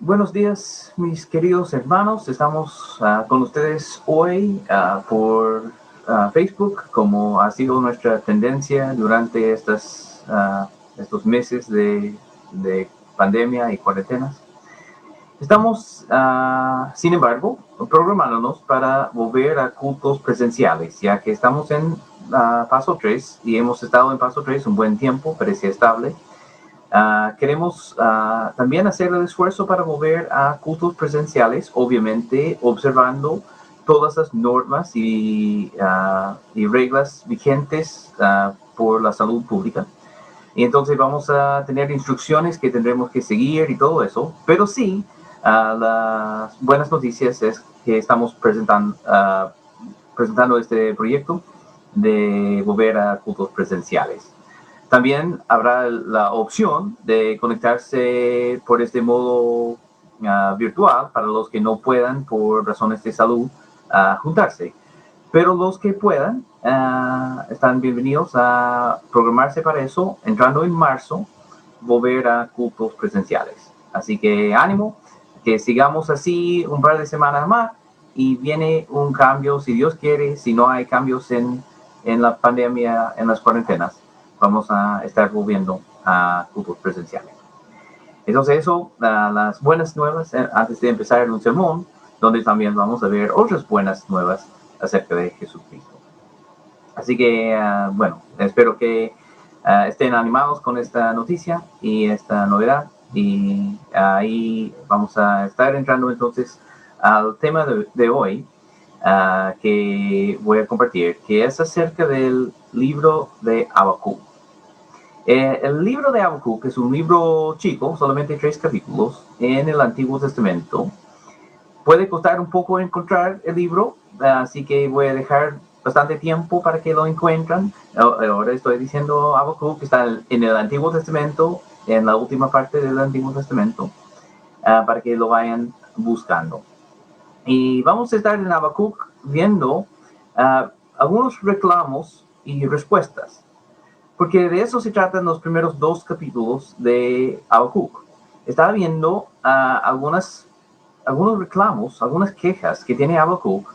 Buenos días, mis queridos hermanos. Estamos con ustedes hoy por Facebook, como ha sido nuestra tendencia durante estos meses de pandemia y cuarentenas. Estamos, sin embargo, programándonos para volver a cultos presenciales, ya que estamos en paso 3 y hemos estado en paso 3 un buen tiempo, parecía estable. Queremos también hacer el esfuerzo para volver a cultos presenciales, obviamente observando todas las normas y reglas vigentes por la salud pública. Y entonces vamos a tener instrucciones que tendremos que seguir y todo eso. Pero sí, las buenas noticias es que estamos presentando este proyecto de volver a cultos presenciales. También habrá la opción de conectarse por este modo virtual para los que no puedan, por razones de salud, juntarse. Pero los que puedan están bienvenidos a programarse para eso, entrando en marzo, volver a cultos presenciales. Así que ánimo, que sigamos así un par de semanas más y viene un cambio, si Dios quiere, si no hay cambios en la pandemia, en las cuarentenas, vamos a estar volviendo a cultos presenciales. Entonces eso, las buenas nuevas, antes de empezar en un sermón, donde también vamos a ver otras buenas nuevas acerca de Jesucristo. Así que, bueno, espero que estén animados con esta noticia y esta novedad. Y ahí vamos a estar entrando entonces al tema de hoy, que voy a compartir, que es acerca del libro de Habacuc. El libro de Habacuc es un libro chico, solamente 3 capítulos en el Antiguo Testamento. Puede costar un poco encontrar el libro, así que voy a dejar bastante tiempo para que lo encuentren. Ahora estoy diciendo Habacuc, que está en el Antiguo Testamento, en la última parte del Antiguo Testamento, para que lo vayan buscando. Y vamos a estar en Habacuc viendo algunos reclamos y respuestas, porque de eso se tratan los primeros 2 capítulos de Habacuc. Estaba viendo algunos reclamos, algunas quejas que tiene Habacuc,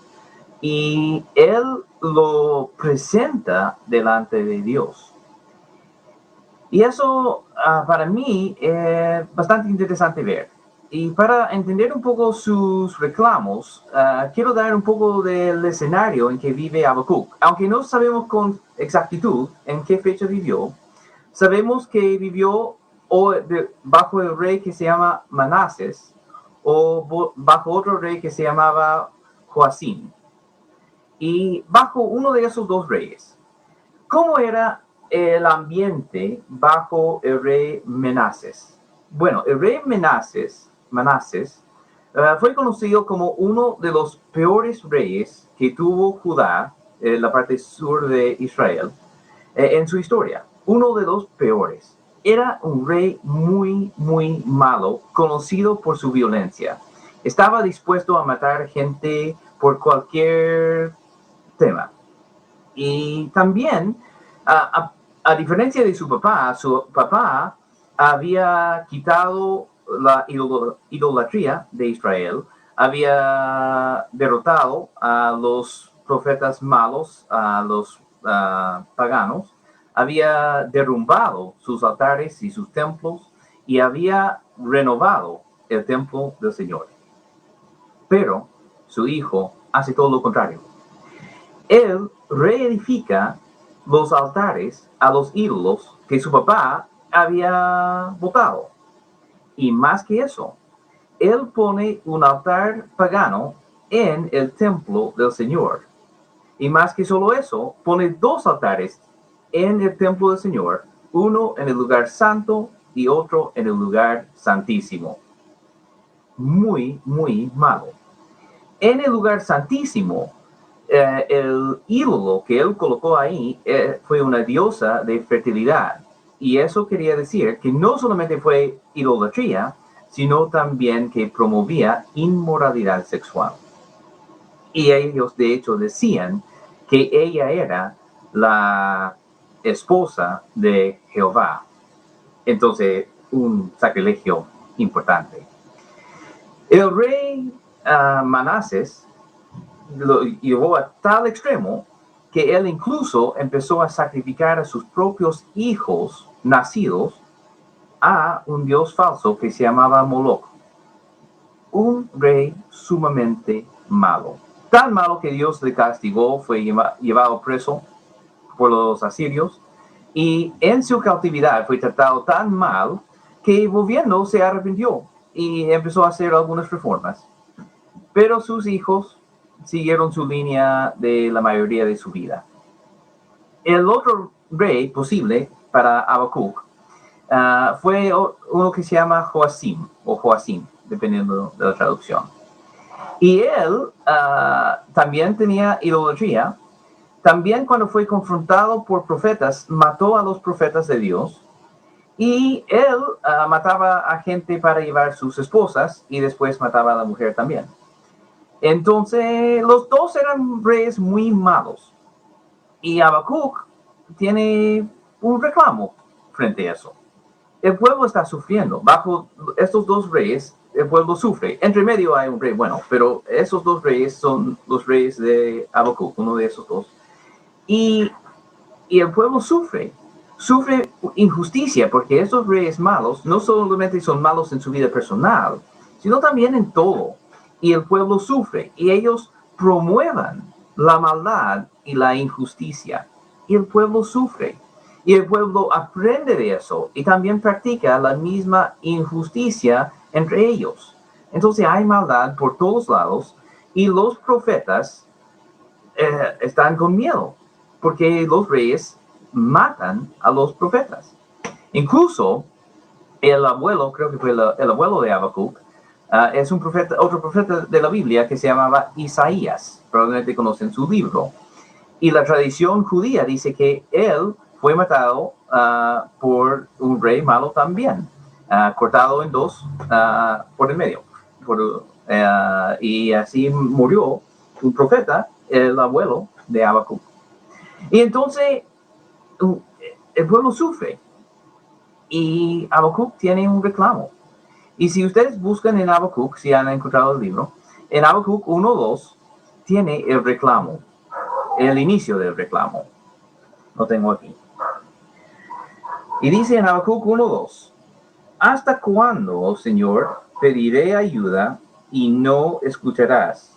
y él lo presenta delante de Dios. Y eso para mí es bastante interesante ver. Y para entender un poco sus reclamos, quiero dar un poco del escenario en que vive Habacuc. Aunque no sabemos con exactitud en qué fecha vivió, sabemos que vivió bajo el rey que se llama Manases, o bajo otro rey que se llamaba Joacim. Y bajo uno de esos 2 reyes. ¿Cómo era el ambiente bajo el rey Manases? Bueno, el rey Manases fue conocido como uno de los peores reyes que tuvo Judá, la parte sur de Israel, en su historia. Uno de los peores. Era un rey muy, muy malo, conocido por su violencia. Estaba dispuesto a matar gente por cualquier tema. Y también, a diferencia de su papá había quitado la idolatría de Israel, había derrotado a los profetas malos, a los paganos, había derrumbado sus altares y sus templos y había renovado el templo del Señor. Pero su hijo hace todo lo contrario. Él reedifica los altares a los ídolos que su papá había botado. Y más que eso, él pone un altar pagano en el templo del Señor. Y más que solo eso, pone 2 altares en el templo del Señor, uno en el lugar santo y otro en el lugar santísimo. Muy, muy malo. En el lugar santísimo, el ídolo que él colocó ahí fue una diosa de fertilidad. Y eso quería decir que no solamente fue idolatría, sino también que promovía inmoralidad sexual. Y ellos de hecho decían que ella era la esposa de Jehová. Entonces, un sacrilegio importante. El rey Manases lo llevó a tal extremo que él incluso empezó a sacrificar a sus propios hijos nacidos a un dios falso que se llamaba Moloch. Un rey sumamente malo. Tan malo que Dios le castigó, fue llevado preso por los asirios y en su cautividad fue tratado tan mal que volviendo se arrepintió y empezó a hacer algunas reformas. Pero sus hijos siguieron su línea de la mayoría de su vida. El otro rey posible para Habacuc fue uno que se llama Joacim, o Joacim, dependiendo de la traducción. Y él también tenía idolatría. También cuando fue confrontado por profetas, mató a los profetas de Dios. Y él mataba a gente para llevar sus esposas y después mataba a la mujer también. Entonces, los dos eran reyes muy malos. Y Habacuc tiene un reclamo frente a eso. El pueblo está sufriendo. Bajo estos dos reyes, el pueblo sufre. Entre medio hay un rey bueno, pero esos dos reyes son los reyes de Habacuc, uno de esos dos. Y el pueblo sufre injusticia, porque esos reyes malos no solamente son malos en su vida personal, sino también en todo. Y el pueblo sufre, y ellos promuevan la maldad y la injusticia. Y el pueblo sufre. Y el pueblo aprende de eso y también practica la misma injusticia entre ellos. Entonces hay maldad por todos lados y los profetas están con miedo porque los reyes matan a los profetas. Incluso el abuelo, creo que fue el abuelo de Habacuc, es un profeta, otro profeta de la Biblia que se llamaba Isaías. Probablemente conocen su libro. Y la tradición judía dice que él fue matado por un rey malo también, cortado en dos por el medio. Y así murió un profeta, el abuelo de Habacuc. Y entonces el pueblo sufre y Habacuc tiene un reclamo. Y si ustedes buscan en Habacuc, si han encontrado el libro, en Habacuc 1:2 tiene el reclamo, el inicio del reclamo. Lo tengo aquí. Y dice en Habacuc 1:2, ¿hasta cuándo, oh Señor, pediré ayuda y no escucharás?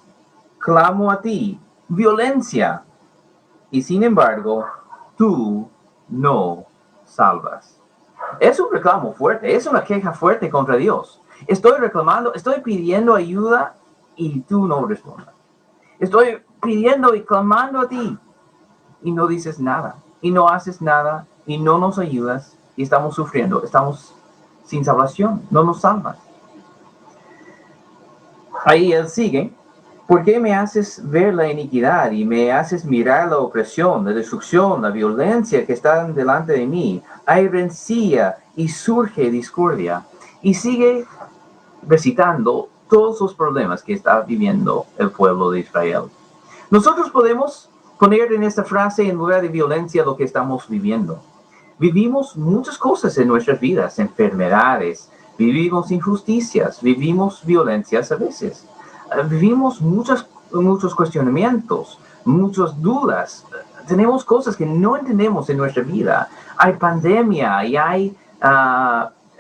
Clamo a ti, violencia, y sin embargo, tú no salvas. Es un reclamo fuerte, es una queja fuerte contra Dios. Estoy reclamando, estoy pidiendo ayuda y tú no respondes. Estoy pidiendo y clamando a ti y no dices nada, y no haces nada, y no nos ayudas, y estamos sufriendo, estamos sin salvación, no nos salvas. Ahí él sigue, ¿por qué me haces ver la iniquidad y me haces mirar la opresión, la destrucción, la violencia que están delante de mí? Hay rencilla y surge discordia. Y sigue recitando todos los problemas que está viviendo el pueblo de Israel. Nosotros podemos poner en esta frase en lugar de violencia lo que estamos viviendo. Vivimos muchas cosas en nuestras vidas, enfermedades, vivimos injusticias, vivimos violencias a veces, vivimos muchos cuestionamientos, muchas dudas, tenemos cosas que no entendemos en nuestra vida, hay pandemia y hay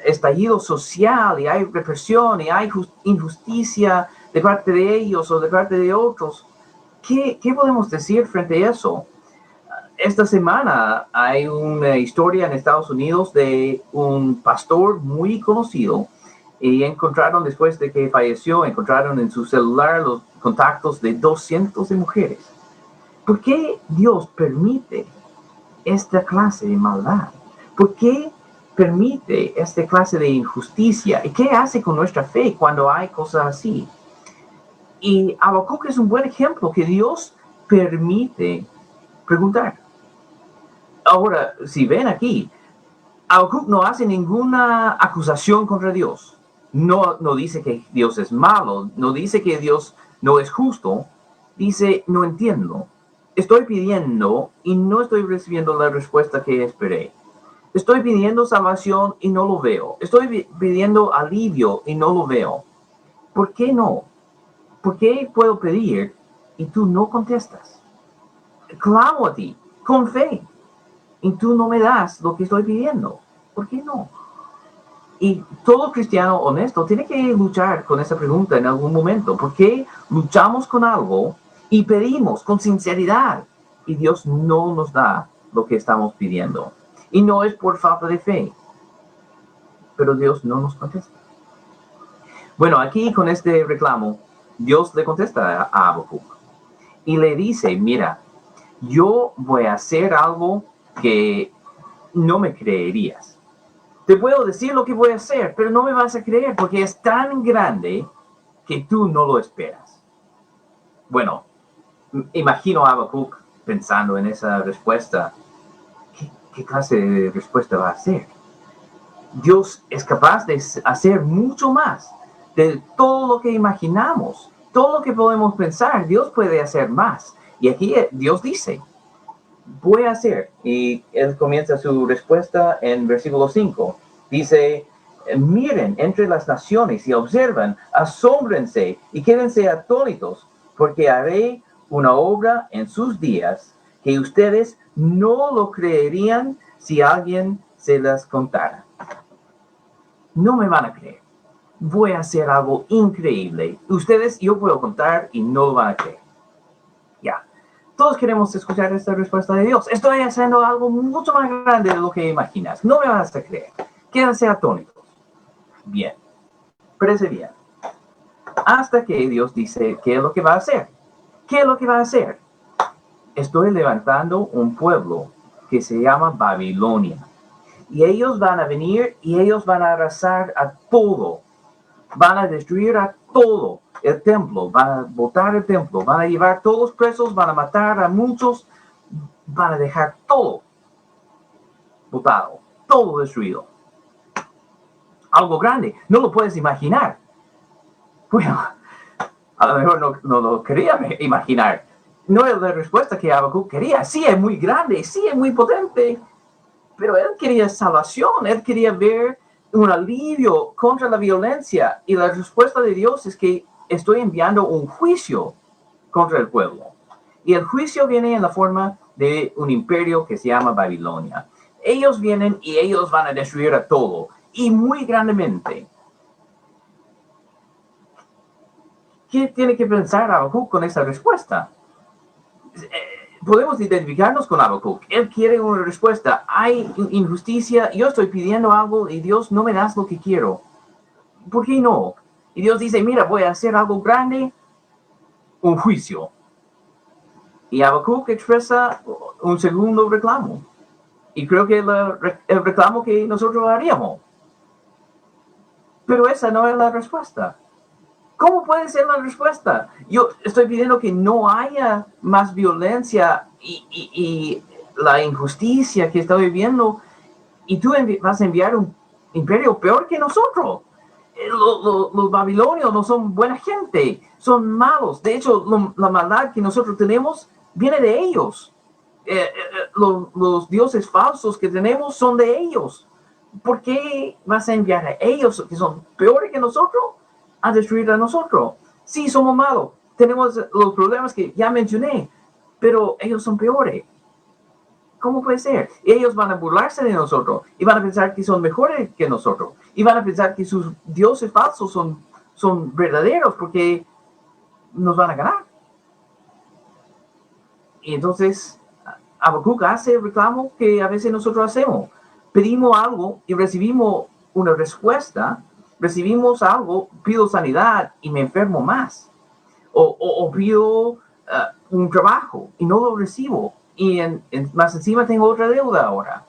estallido social y hay represión y hay injusticia de parte de ellos o de parte de otros. ¿Qué podemos decir frente a eso? Esta semana hay una historia en Estados Unidos de un pastor muy conocido y encontraron, después de que falleció, encontraron en su celular los contactos de 200 de mujeres. ¿Por qué Dios permite esta clase de maldad? ¿Por qué permite esta clase de injusticia? ¿Y qué hace con nuestra fe cuando hay cosas así? Y Habacuc es un buen ejemplo que Dios permite preguntar. Ahora, si ven aquí, Habacuc no hace ninguna acusación contra Dios. No dice que Dios es malo, no dice que Dios no es justo. Dice, no entiendo. Estoy pidiendo y no estoy recibiendo la respuesta que esperé. Estoy pidiendo salvación y no lo veo. Estoy pidiendo alivio y no lo veo. ¿por qué no? ¿Por qué puedo pedir y tú no contestas? Clamo a ti con fe y tú no me das lo que estoy pidiendo. ¿Por qué no? Y todo cristiano honesto tiene que luchar con esa pregunta en algún momento. ¿Por qué luchamos con algo y pedimos con sinceridad y Dios no nos da lo que estamos pidiendo? Y no es por falta de fe, pero Dios no nos contesta. Bueno, aquí con este reclamo, Dios le contesta a Habacuc y le dice, mira, yo voy a hacer algo que no me creerías. Te puedo decir lo que voy a hacer, pero no me vas a creer porque es tan grande que tú no lo esperas. Bueno, imagino a Habacuc pensando en esa respuesta. ¿Qué clase de respuesta va a hacer? Dios es capaz de hacer mucho más de todo lo que imaginamos, todo lo que podemos pensar. Dios puede hacer más. Y aquí Dios dice, voy a hacer. Y él comienza su respuesta en versículo 5. Dice, miren entre las naciones y observan, asómbrense y quédense atónitos, porque haré una obra en sus días que ustedes no lo creerían si alguien se las contara. No me van a creer. Voy a hacer algo increíble. Ustedes, yo puedo contar y no lo van a creer. Ya. Todos queremos escuchar esta respuesta de Dios. Estoy haciendo algo mucho más grande de lo que imaginas. No me vas a creer. Quédense atónitos. Bien. Parece bien. Hasta que Dios dice, ¿qué es lo que va a hacer? ¿Qué es lo que va a hacer? Estoy levantando un pueblo que se llama Babilonia. Y ellos van a venir y ellos van a arrasar a todo. Van a destruir a todo el templo, van a botar el templo, van a llevar todos presos, van a matar a muchos, van a dejar todo botado, todo destruido. Algo grande, no lo puedes imaginar. Bueno, a lo mejor no lo quería imaginar. No es la respuesta que Habacuc quería. Sí, es muy grande, sí, es muy potente, pero él quería salvación, él quería ver un alivio contra la violencia. Y la respuesta de Dios es que estoy enviando un juicio contra el pueblo. Y el juicio viene en la forma de un imperio que se llama Babilonia. Ellos vienen y ellos van a destruir a todo, y muy grandemente. ¿Qué tiene que pensar Habacuc con esa respuesta? Podemos identificarnos con Habacuc. Él quiere una respuesta. Hay injusticia, yo estoy pidiendo algo y Dios no me das lo que quiero. ¿Por qué no? Y Dios dice, mira, voy a hacer algo grande, un juicio. Y Habacuc expresa un segundo reclamo. Y creo que el reclamo que nosotros haríamos. Pero esa no es la respuesta. ¿Cómo puede ser la respuesta? Yo estoy pidiendo que no haya más violencia y la injusticia que está viviendo, y tú vas a enviar un imperio peor que nosotros. Los babilonios no son buena gente, son malos. De hecho, la maldad que nosotros tenemos viene de ellos. Los dioses falsos que tenemos son de ellos. ¿Por qué vas a enviar a ellos, que son peores que nosotros, a destruir a nosotros? Sí, somos malos, tenemos los problemas que ya mencioné, pero ellos son peores. ¿Cómo puede ser? Ellos van a burlarse de nosotros y van a pensar que son mejores que nosotros y van a pensar que sus dioses falsos son verdaderos porque nos van a ganar. Y entonces Habacuc hace el reclamo que a veces nosotros hacemos. Pedimos algo y recibimos una respuesta, recibimos algo, pido sanidad y me enfermo más. O pido un trabajo y no lo recibo. Y más encima tengo otra deuda ahora.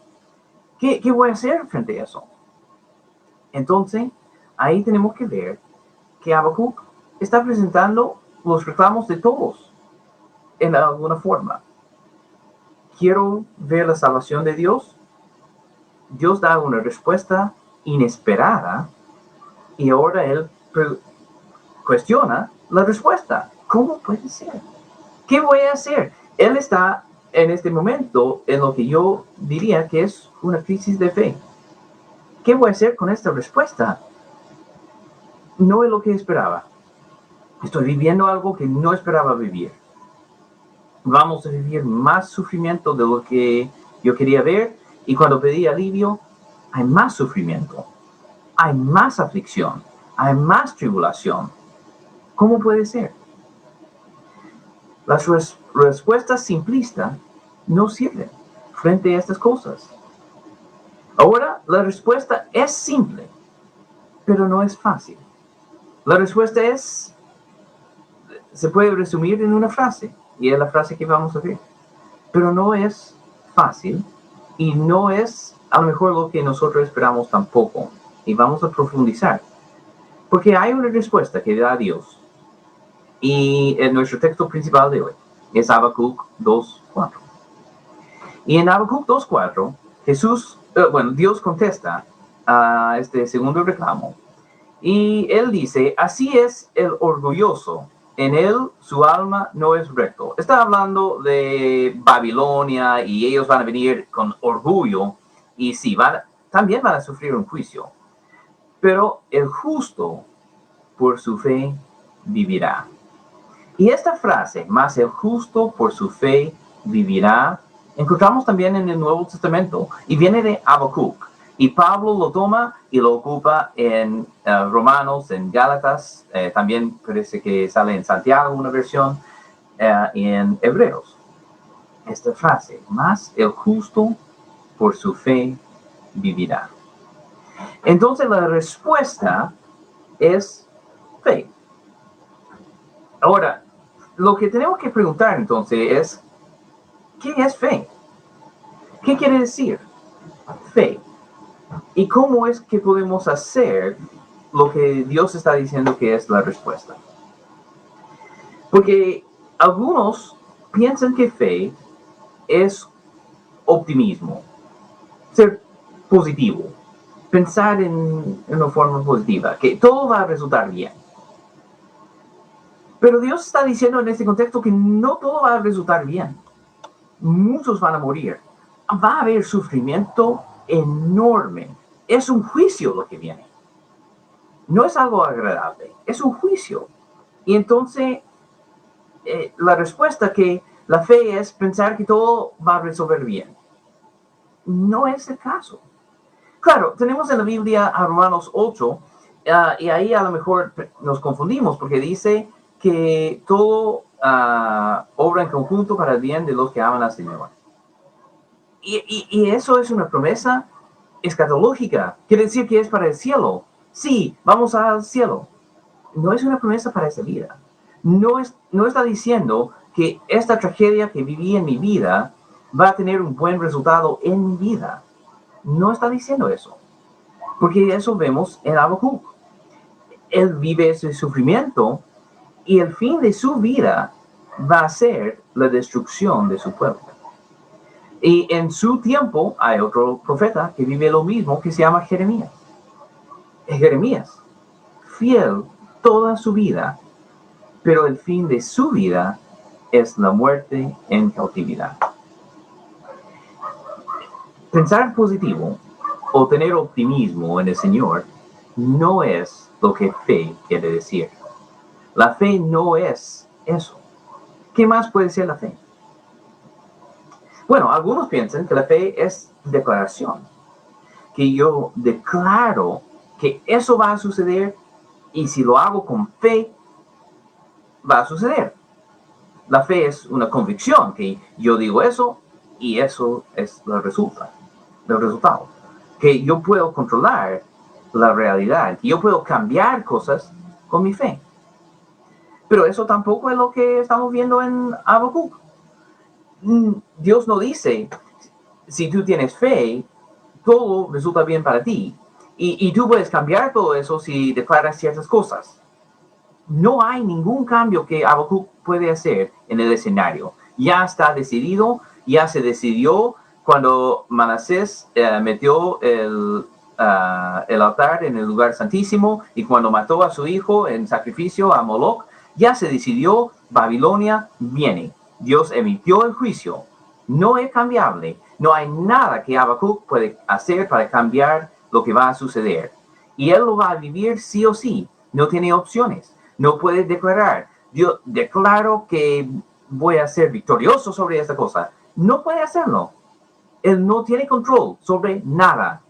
¿Qué voy a hacer frente a eso? Entonces, ahí tenemos que ver que Habacuc está presentando los reclamos de todos en alguna forma. Quiero ver la salvación de Dios. Dios da una respuesta inesperada y ahora él cuestiona la respuesta. ¿Cómo puede ser? ¿Qué voy a hacer? Él está en este momento en lo que yo diría que es una crisis de fe. ¿Qué voy a hacer con esta respuesta? No es lo que esperaba. Estoy viviendo algo que no esperaba vivir. Vamos a vivir más sufrimiento de lo que yo quería ver, y cuando pedí alivio, hay más sufrimiento, hay más aflicción, hay más tribulación. ¿Cómo puede ser? Las respuestas simplistas no sirven frente a estas cosas. Ahora, la respuesta es simple, pero no es fácil. La respuesta se puede resumir en una frase, y es la frase que vamos a ver. Pero no es fácil, y no es a lo mejor lo que nosotros esperamos tampoco. Y vamos a profundizar. Porque hay una respuesta que da Dios. Y en nuestro texto principal de hoy es Habacuc 2:4. Y en Habacuc 2:4, Dios contesta a este segundo reclamo. Y él dice, así es el orgulloso, en él su alma no es recto. Está hablando de Babilonia, y ellos van a venir con orgullo, y sí, también van a sufrir un juicio. Pero el justo por su fe vivirá. Y esta frase, más el justo por su fe vivirá, encontramos también en el Nuevo Testamento, y viene de Habacuc. Y Pablo lo toma y lo ocupa en Romanos, en Gálatas, también parece que sale en Santiago una versión, y en Hebreos. Esta frase, más el justo por su fe vivirá. Entonces la respuesta es fe. Ahora, lo que tenemos que preguntar entonces es, ¿qué es fe? ¿Qué quiere decir fe? ¿Y cómo es que podemos hacer lo que Dios está diciendo que es la respuesta? Porque algunos piensan que fe es optimismo, ser positivo, pensar en una forma positiva, que todo va a resultar bien. Pero Dios está diciendo en este contexto que no todo va a resultar bien. Muchos van a morir. Va a haber sufrimiento enorme. Es un juicio lo que viene. No es algo agradable, es un juicio. Y entonces, la respuesta que la fe es pensar que todo va a resolver bien. No es el caso. Claro, tenemos en la Biblia a Romanos 8, y ahí a lo mejor nos confundimos, porque dice que todo obra en conjunto para el bien de los que aman al Señor. Y eso es una promesa escatológica. Quiere decir que es para el cielo. Sí, vamos al cielo. No es una promesa para esa vida. No está diciendo que esta tragedia que viví en mi vida va a tener un buen resultado en mi vida. No está diciendo eso. Porque eso vemos en Habacuc. Él vive ese sufrimiento, y el fin de su vida va a ser la destrucción de su pueblo. Y en su tiempo hay otro profeta que vive lo mismo, que se llama Jeremías. Jeremías, fiel toda su vida, pero el fin de su vida es la muerte en cautividad. Pensar positivo o tener optimismo en el Señor no es lo que fe quiere decir. La fe no es eso. ¿Qué más puede ser la fe? Bueno, algunos piensan que la fe es declaración, que yo declaro que eso va a suceder, y si lo hago con fe, va a suceder. La fe es una convicción, que yo digo eso y eso es el resultado. Que yo puedo controlar la realidad, que yo puedo cambiar cosas con mi fe. Pero eso tampoco es lo que estamos viendo en Habacuc. Dios no dice, si tú tienes fe, todo resulta bien para ti. Y tú puedes cambiar todo eso si declaras ciertas cosas. No hay ningún cambio que Habacuc puede hacer en el escenario. Ya está decidido, ya se decidió cuando Manasés metió el altar en el lugar santísimo, y cuando mató a su hijo en sacrificio a Moloch. Ya se decidió, Babilonia viene. Dios emitió el juicio. No es cambiable. No hay nada que Habacuc puede hacer para cambiar lo que va a suceder. Y él lo va a vivir sí o sí. No tiene opciones. No puede declarar, yo declaro que voy a ser victorioso sobre esta cosa. No puede hacerlo. Él no tiene control sobre nada.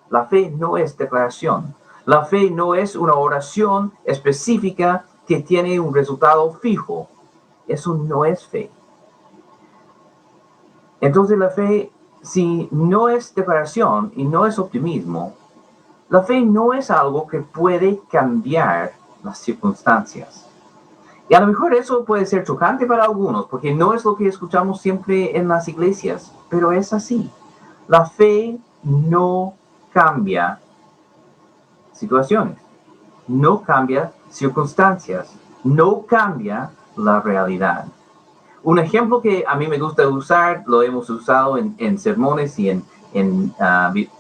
La fe no es declaración. La fe no es una oración específica que tiene un resultado fijo. Eso no es fe. Entonces la fe, si no es declaración y no es optimismo, la fe no es algo que puede cambiar las circunstancias. Y a lo mejor eso puede ser chocante para algunos, porque no es lo que escuchamos siempre en las iglesias, pero es así. La fe no cambia situaciones, no cambia circunstancias, no cambia la realidad. Un ejemplo que a mí me gusta usar, lo hemos usado en sermones y en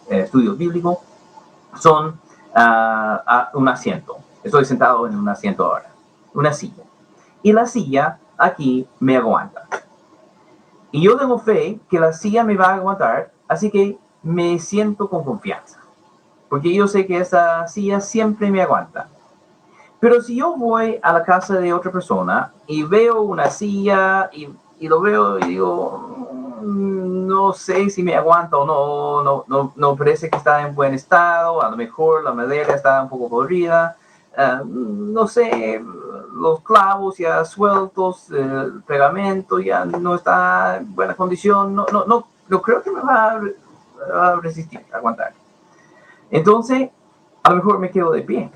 estudios bíblicos, son un asiento. Estoy sentado en un asiento ahora, una silla. Y la silla aquí me aguanta. Y yo tengo fe que la silla me va a aguantar, así que me siento con confianza. Porque yo sé que esa silla siempre me aguanta. Pero si yo voy a la casa de otra persona y veo una silla y lo veo y digo, no sé si me aguanta o no parece que está en buen estado, a lo mejor la madera está un poco podrida, no sé, los clavos ya sueltos, el pegamento ya no está en buena condición, no creo que me va a resistir, a aguantar. Entonces, a lo mejor me quedo de pie.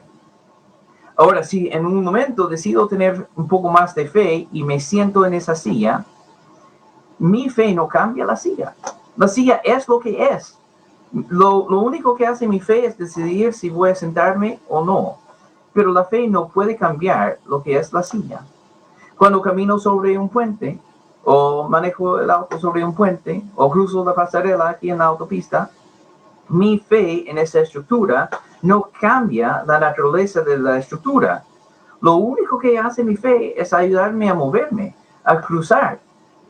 Ahora, si en un momento decido tener un poco más de fe y me siento en esa silla, mi fe no cambia la silla. La silla es lo que es. Lo único que hace mi fe es decidir si voy a sentarme o no. Pero la fe no puede cambiar lo que es la silla. Cuando camino sobre un puente, o manejo el auto sobre un puente, o cruzo la pasarela aquí en la autopista, mi fe en esa estructura no cambia la naturaleza de la estructura. Lo único que hace mi fe es ayudarme a moverme, a cruzar.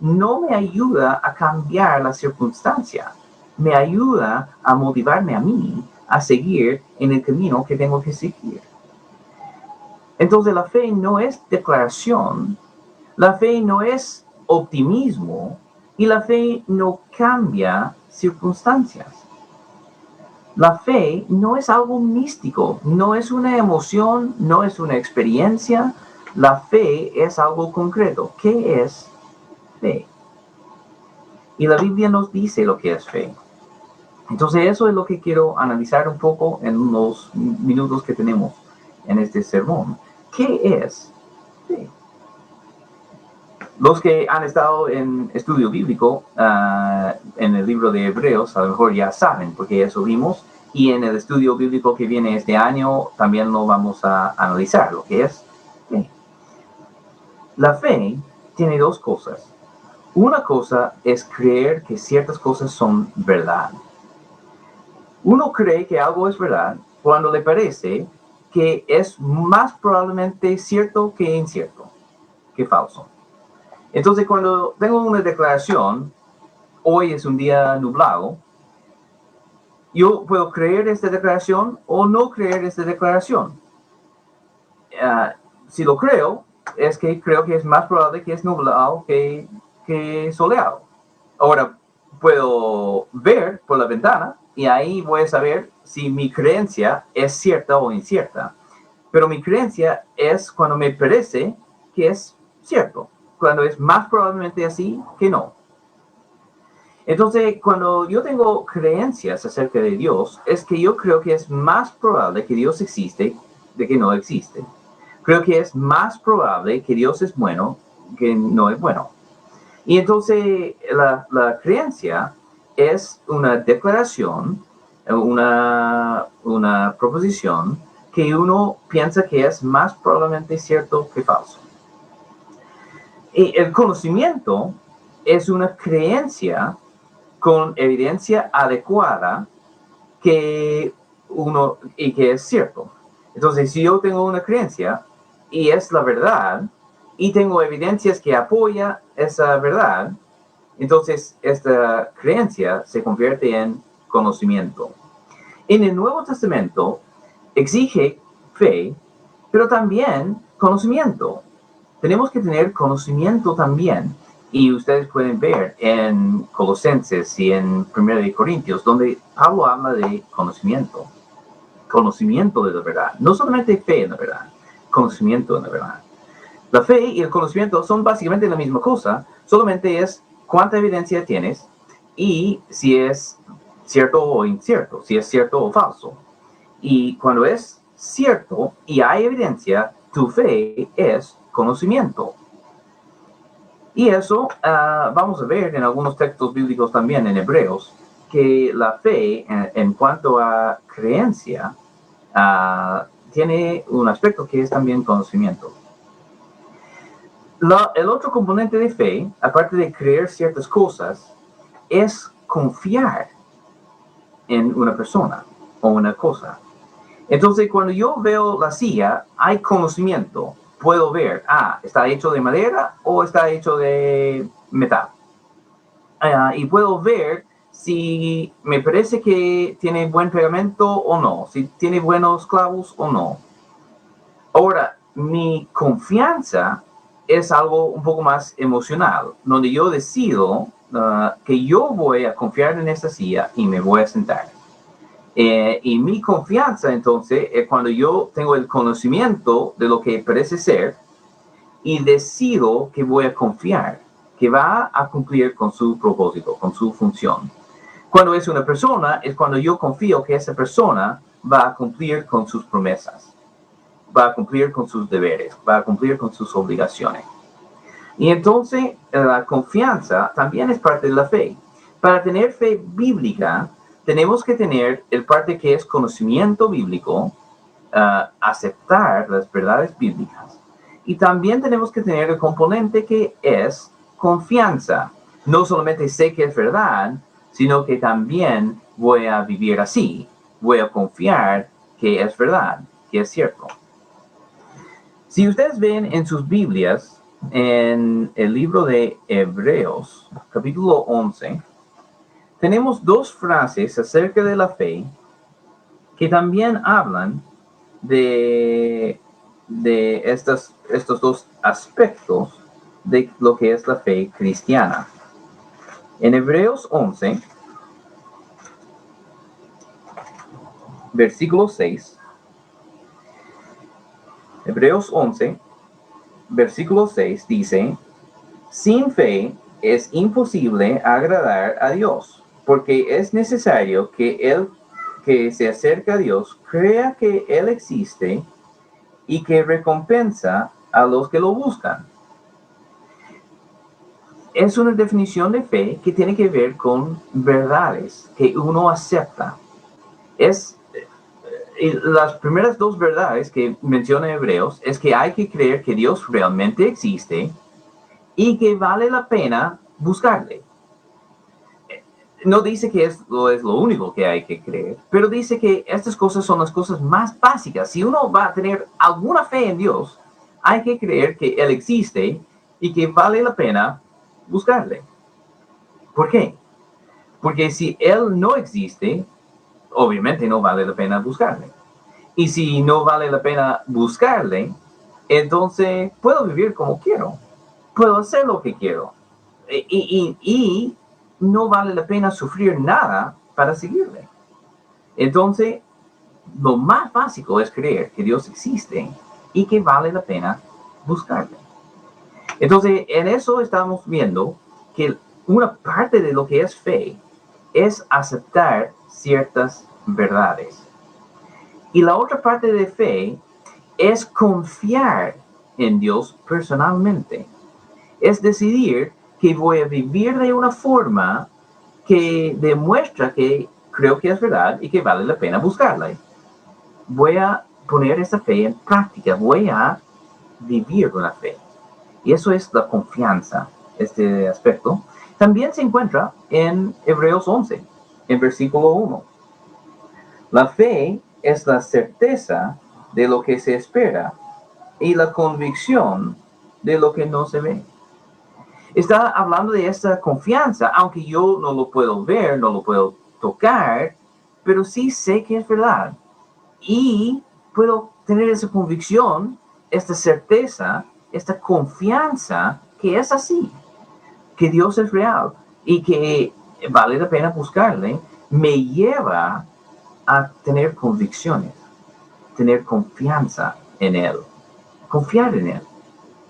No me ayuda a cambiar la circunstancia. Me ayuda a motivarme a mí a seguir en el camino que tengo que seguir. Entonces la fe no es declaración, la fe no es optimismo y la fe no cambia circunstancias. La fe no es algo místico, no es una emoción, no es una experiencia. La fe es algo concreto. ¿Qué es fe? Y la Biblia nos dice lo que es fe. Entonces eso es lo que quiero analizar un poco en los minutos que tenemos en este sermón. ¿Qué es fe? Los que han estado en estudio bíblico en el libro de Hebreos a lo mejor ya saben, porque eso vimos. Y en el estudio bíblico que viene este año también lo vamos a analizar, lo que es fe. La fe tiene dos cosas. Una cosa es creer que ciertas cosas son verdad. Uno cree que algo es verdad cuando le parece que es más probablemente cierto que incierto, que falso. Entonces, cuando tengo una declaración, hoy es un día nublado, yo puedo creer esta declaración o no creer esta declaración. Si lo creo, es que creo que es más probable que es nublado que soleado. Ahora, puedo ver por la ventana y ahí voy a saber si mi creencia es cierta o incierta. Pero mi creencia es cuando me parece que es cierto, cuando es más probablemente así que no. Entonces, cuando yo tengo creencias acerca de Dios, es que yo creo que es más probable que Dios existe de que no existe. Creo que es más probable que Dios es bueno que no es bueno. Y entonces la creencia es una declaración, una proposición que uno piensa que es más probablemente cierto que falso. Y el conocimiento es una creencia con evidencia adecuada que es cierto. Entonces, si yo tengo una creencia y es la verdad y tengo evidencias que apoya esa verdad, entonces esta creencia se convierte en conocimiento. En el Nuevo Testamento exige fe Pero también conocimiento. Tenemos que tener conocimiento también. Y ustedes pueden ver en Colosenses y en 1 de Corintios, donde Pablo habla de conocimiento. Conocimiento de la verdad. No solamente fe en la verdad, conocimiento de la verdad. La fe y el conocimiento son básicamente la misma cosa, solamente es cuánta evidencia tienes y si es cierto o incierto, si es cierto o falso. Y cuando es cierto y hay evidencia, tu fe es conocimiento. Y eso vamos a ver en algunos textos bíblicos también en Hebreos, que la fe en cuanto a creencia tiene un aspecto que es también conocimiento. El otro componente de fe, aparte de creer ciertas cosas, es confiar en una persona o una cosa. Entonces, cuando yo veo la silla, hay conocimiento. Puedo ver, ¿está hecho de madera o está hecho de metal? Y puedo ver si me parece que tiene buen pegamento o no, si tiene buenos clavos o no. Ahora, mi confianza es algo un poco más emocional, donde yo decido que yo voy a confiar en esta silla y me voy a sentar. Y mi confianza, entonces, es cuando yo tengo el conocimiento de lo que parece ser y decido que voy a confiar, que va a cumplir con su propósito, con su función. Cuando es una persona, es cuando yo confío que esa persona va a cumplir con sus promesas, va a cumplir con sus deberes, va a cumplir con sus obligaciones. Y entonces, la confianza también es parte de la fe. Para tener fe bíblica, tenemos que tener el parte que es conocimiento bíblico, aceptar las verdades bíblicas. Y también tenemos que tener el componente que es confianza. No solamente sé que es verdad, sino que también voy a vivir así. Voy a confiar que es verdad, que es cierto. Si ustedes ven en sus Biblias, en el libro de Hebreos, capítulo 11, tenemos dos frases acerca de la fe que también hablan de estos dos aspectos de lo que es la fe cristiana. En Hebreos 11, versículo 6, Hebreos 11, versículo 6 dice, sin fe es imposible agradar a Dios, porque es necesario que el que se acerca a Dios crea que Él existe y que recompensa a los que lo buscan. Es una definición de fe que tiene que ver con verdades que uno acepta. Las primeras dos verdades que menciona Hebreos es que hay que creer que Dios realmente existe y que vale la pena buscarle. No dice que es lo único que hay que creer, pero dice que estas cosas son las cosas más básicas. Si uno va a tener alguna fe en Dios, hay que creer que Él existe y que vale la pena buscarle. ¿Por qué? Porque si Él no existe, obviamente no vale la pena buscarle. Y si no vale la pena buscarle, entonces puedo vivir como quiero. Puedo hacer lo que quiero. Y no vale la pena sufrir nada para seguirle. Entonces, lo más básico es creer que Dios existe y que vale la pena buscarle. Entonces, en eso estamos viendo que una parte de lo que es fe es aceptar ciertas verdades. Y la otra parte de fe es confiar en Dios personalmente. Es decidir que voy a vivir de una forma que demuestra que creo que es verdad y que vale la pena buscarla. Voy a poner esa fe en práctica, voy a vivir con la fe. Y eso es la confianza, este aspecto. También se encuentra en Hebreos 11, en versículo 1. La fe es la certeza de lo que se espera y la convicción de lo que no se ve. Está hablando de esta confianza, aunque yo no lo puedo ver, no lo puedo tocar, pero sí sé que es verdad. Y puedo tener esa convicción, esta certeza, esta confianza que es así, que Dios es real y que vale la pena buscarle, me lleva a tener convicciones, tener confianza en Él, confiar en Él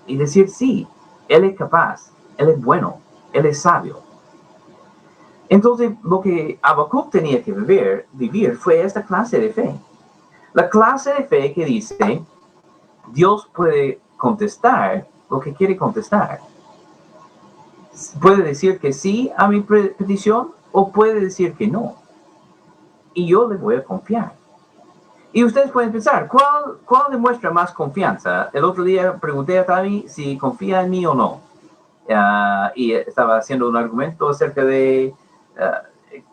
y decir, sí, Él es capaz, Él es bueno, Él es sabio. Entonces, lo que Habacuc tenía que vivir fue esta clase de fe. La clase de fe que dice, Dios puede contestar lo que quiere contestar. Puede decir que sí a mi petición o puede decir que no. Y yo le voy a confiar. Y ustedes pueden pensar, ¿cuál demuestra más confianza? El otro día pregunté a Tavi si confía en mí o no. Y estaba haciendo un argumento acerca de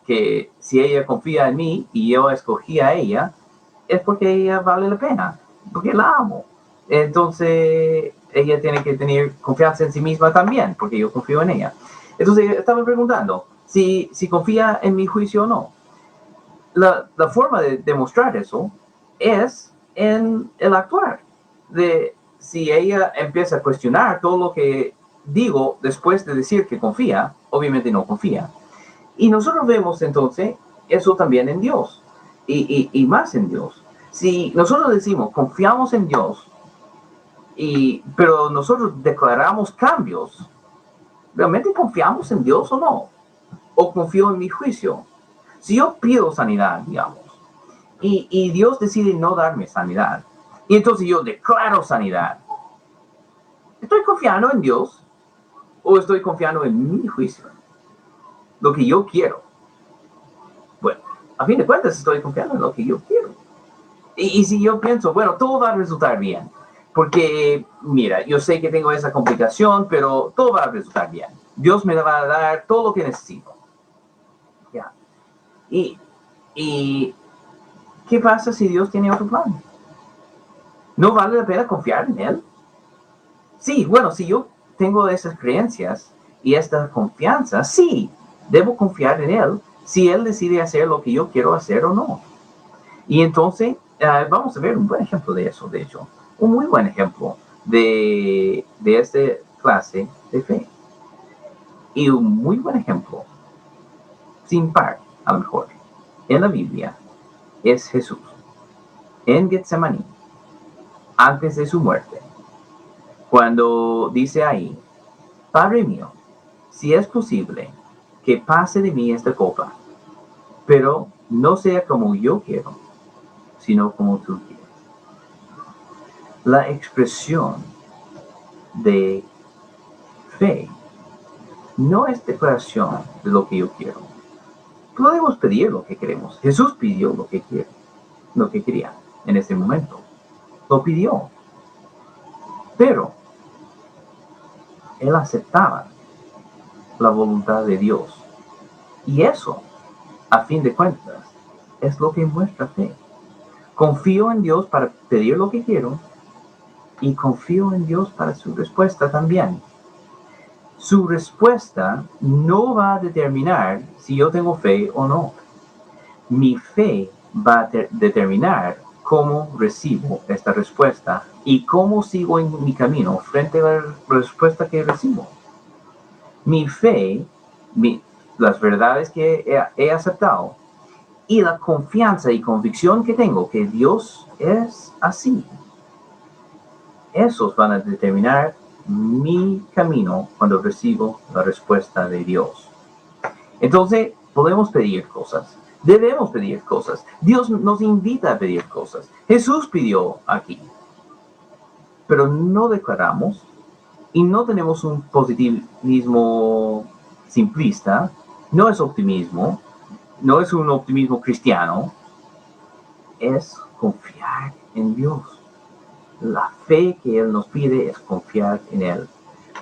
que si ella confía en mí y yo escogí a ella, es porque ella vale la pena, porque la amo. Entonces, ella tiene que tener confianza en sí misma también, porque yo confío en ella. Entonces, estaba preguntando si confía en mi juicio o no. La forma de demostrar eso es en el actuar. De si ella empieza a cuestionar todo lo que digo después de decir que confía, obviamente no confía. Y nosotros vemos entonces eso también en Dios y más en Dios. Si nosotros decimos confiamos en Dios, pero nosotros declaramos cambios, ¿realmente confiamos en Dios o no? ¿O confío en mi juicio? Si yo pido sanidad, digamos, y Dios decide no darme sanidad, y entonces yo declaro sanidad, ¿estoy confiando en Dios o estoy confiando en mi juicio? Lo que yo quiero. Bueno, a fin de cuentas estoy confiando en lo que yo quiero. Y si yo pienso, bueno, todo va a resultar bien, porque, mira, yo sé que tengo esa complicación, pero todo va a resultar bien. Dios me va a dar todo lo que necesito. Ya. Y ¿qué pasa si Dios tiene otro plan? ¿No vale la pena confiar en Él? Sí, bueno, si yo tengo esas creencias y esta confianza, sí, debo confiar en Él si Él decide hacer lo que yo quiero hacer o no. Y entonces, vamos a ver un buen ejemplo de eso, de hecho. Un muy buen ejemplo de esta clase de fe. Y un muy buen ejemplo, sin par, a lo mejor, en la Biblia, es Jesús. En Getsemaní, antes de su muerte, cuando dice ahí, Padre mío, si es posible, que pase de mí esta copa, pero no sea como yo quiero, sino como tú quieres. La expresión de fe no es declaración de lo que yo quiero. Podemos pedir lo que queremos. Jesús pidió lo que quiere, lo que quería en ese momento. Lo pidió. Pero él aceptaba la voluntad de Dios. Y eso, a fin de cuentas, es lo que muestra fe. Confío en Dios para pedir lo que quiero y confío en Dios para su respuesta también. Su respuesta no va a determinar si yo tengo fe o no. Mi fe va a determinar cómo recibo esta respuesta y cómo sigo en mi camino frente a la respuesta que recibo. Mi fe, las verdades que he aceptado y la confianza y convicción que tengo que Dios es así, esos van a determinar mi camino cuando recibo la respuesta de Dios. Entonces, podemos pedir cosas, debemos pedir cosas. Dios nos invita a pedir cosas. Jesús pidió aquí, pero no declaramos y no tenemos un positivismo simplista, no es optimismo, no es un optimismo cristiano, es confiar en Dios. La fe que Él nos pide es confiar en Él.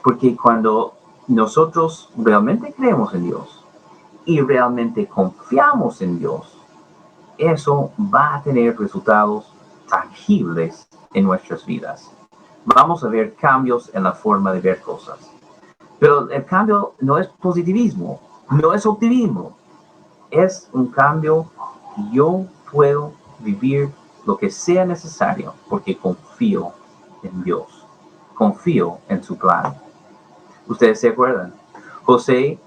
Porque cuando nosotros realmente creemos en Dios y realmente confiamos en Dios, eso va a tener resultados tangibles en nuestras vidas. Vamos a ver cambios en la forma de ver cosas. Pero el cambio no es positivismo, no es optimismo. Es un cambio que yo puedo vivir lo que sea necesario porque confío en Dios. Confío en su plan. Ustedes se acuerdan, José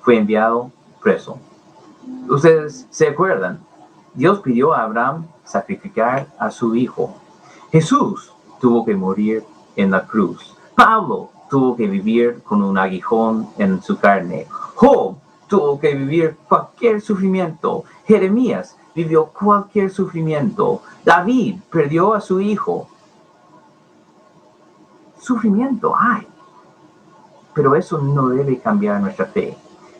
fue enviado preso. Ustedes se acuerdan, Dios pidió a Abraham sacrificar a su hijo. Jesús tuvo que morir en la cruz. Pablo tuvo que vivir con un aguijón en su carne. Job tuvo que vivir cualquier sufrimiento. Jeremías vivió cualquier sufrimiento. David perdió a su hijo. Sufrimiento hay. Pero eso no debe cambiar nuestra fe.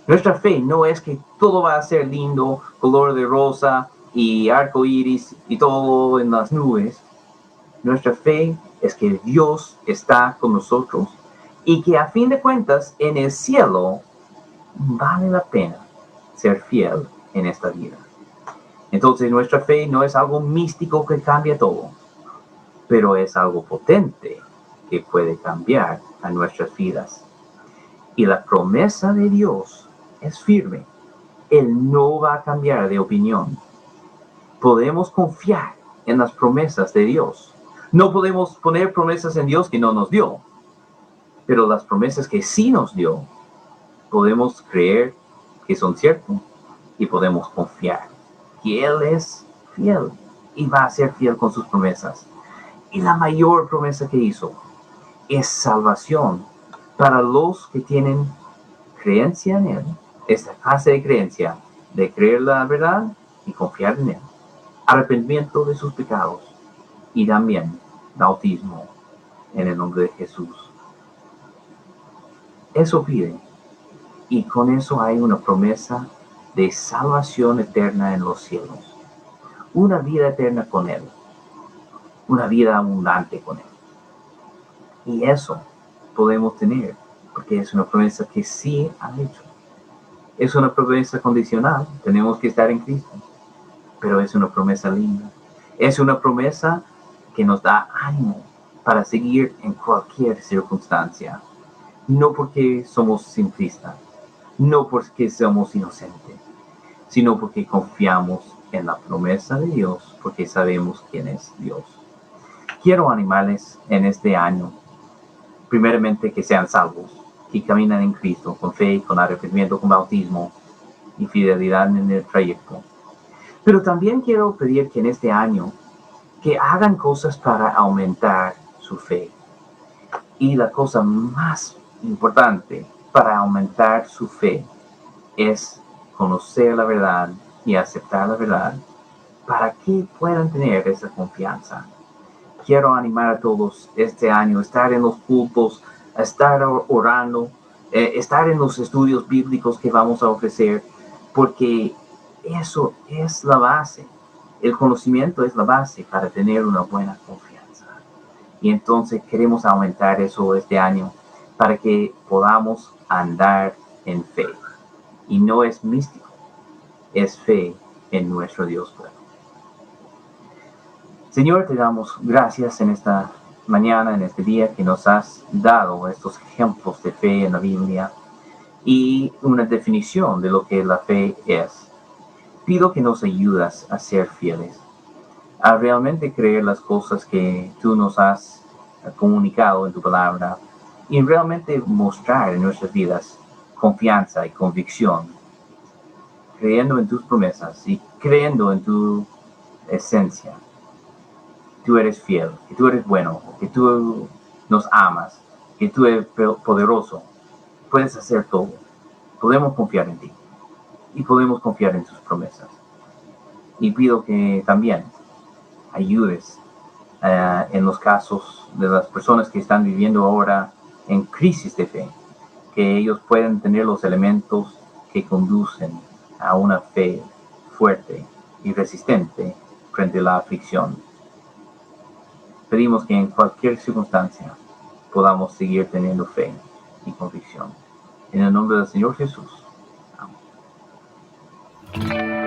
Nuestra fe no es que todo va a ser lindo, color de rosa y arco iris y todo en las nubes. Nuestra fe es que Dios está con nosotros y que a fin de cuentas en el cielo vale la pena ser fiel en esta vida. Entonces nuestra fe no es algo místico que cambia todo, pero es algo potente que puede cambiar a nuestras vidas. Y la promesa de Dios es firme. Él no va a cambiar de opinión. Podemos confiar en las promesas de Dios. No podemos poner promesas en Dios que no nos dio, pero las promesas que sí nos dio, podemos creer que son ciertas y podemos confiar que Él es fiel y va a ser fiel con sus promesas. Y la mayor promesa que hizo es salvación para los que tienen creencia en Él, esta clase de creencia de creer la verdad y confiar en Él, arrepentimiento de sus pecados y también bautismo en el nombre de Jesús. Eso pide, y con eso hay una promesa de salvación eterna en los cielos, una vida eterna con Él, una vida abundante con Él. Y eso podemos tener, porque es una promesa que sí ha hecho. Es una promesa condicional, tenemos que estar en Cristo, pero es una promesa linda. Es una promesa que nos da ánimo para seguir en cualquier circunstancia. No porque somos simplistas, no porque somos inocentes, sino porque confiamos en la promesa de Dios, porque sabemos quién es Dios. Quiero animarles en este año, primeramente que sean salvos, que caminan en Cristo, con fe, con arrepentimiento, con bautismo y fidelidad en el trayecto. Pero también quiero pedir que en este año, que hagan cosas para aumentar su fe. Y la cosa más importante para aumentar su fe es conocer la verdad y aceptar la verdad para que puedan tener esa confianza. Quiero animar a todos este año, estar en los cultos, estar orando, estar en los estudios bíblicos que vamos a ofrecer, porque eso es la base. El conocimiento es la base para tener una buena confianza. Y entonces queremos aumentar eso este año para que podamos andar en fe. Y no es místico, es fe en nuestro Dios bueno. Señor, te damos gracias en esta mañana, en este día, que nos has dado estos ejemplos de fe en la Biblia y una definición de lo que la fe es. Pido que nos ayudas a ser fieles, a realmente creer las cosas que tú nos has comunicado en tu palabra y realmente mostrar en nuestras vidas confianza y convicción, creyendo en tus promesas y creyendo en tu esencia. Tú eres fiel, que tú eres bueno, que tú nos amas, que tú eres poderoso. Puedes hacer todo. Podemos confiar en ti y podemos confiar en tus promesas. Y pido que también ayudes en los casos de las personas que están viviendo ahora en crisis de fe, que ellos puedan tener los elementos que conducen a una fe fuerte y resistente frente a la aflicción. Pedimos que en cualquier circunstancia podamos seguir teniendo fe y convicción. En el nombre del Señor Jesús. Amén.